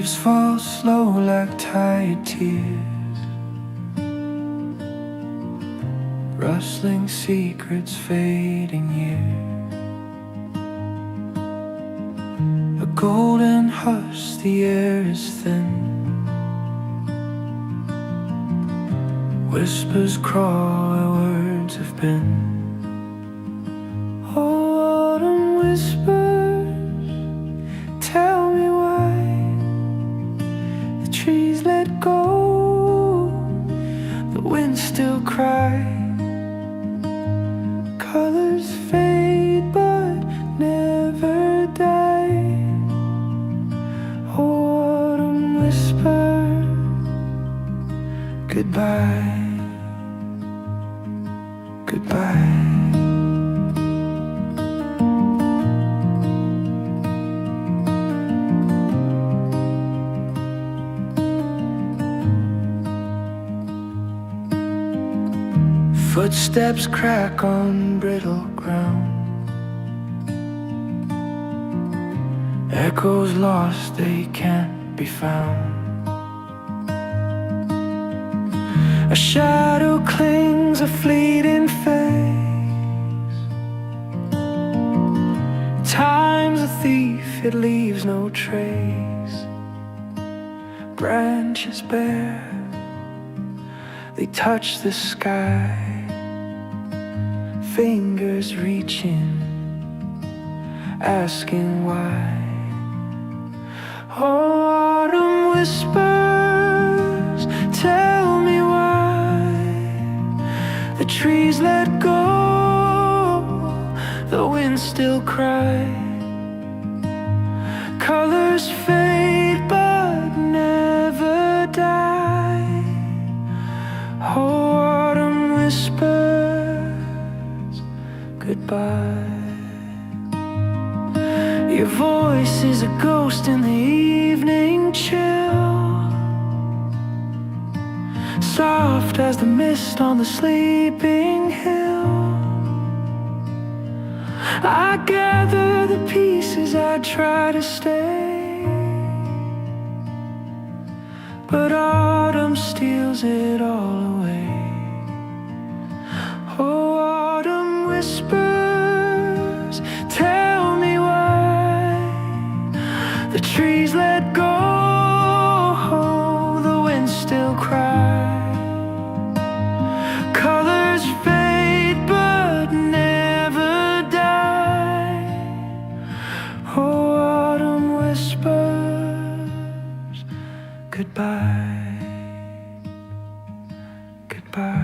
Leaves fall slow like tired tears, rustling secrets, fading years. A golden hush, the air is thin. Whispers crawl where words have been. Oh, autumn whispers, tell me why the trees let go, the wind still cries. Colors fade but never die. Oh, autumn whisper, goodbye, goodbye. Footsteps crack on brittle ground, echoes lost, they can't be found. A shadow clings, a fleeting face. Time's a thief, it leaves no trace. Branches bare, they touch the sky. Fingers reaching, asking why. Oh, autumn whispers, tell me why the trees let go, the wind still cries. Colors fade but never die. Oh, autumn whispers, goodbye. Your voice is a ghost in the evening chill, soft as the mist on the sleeping hill. I gather the pieces, I try to stay, but autumn steals it all away. Oh, autumn whispers, tell me why the trees let go, the wind still cries. Colors fade but never die. Oh, autumn whispers, goodbye, goodbye.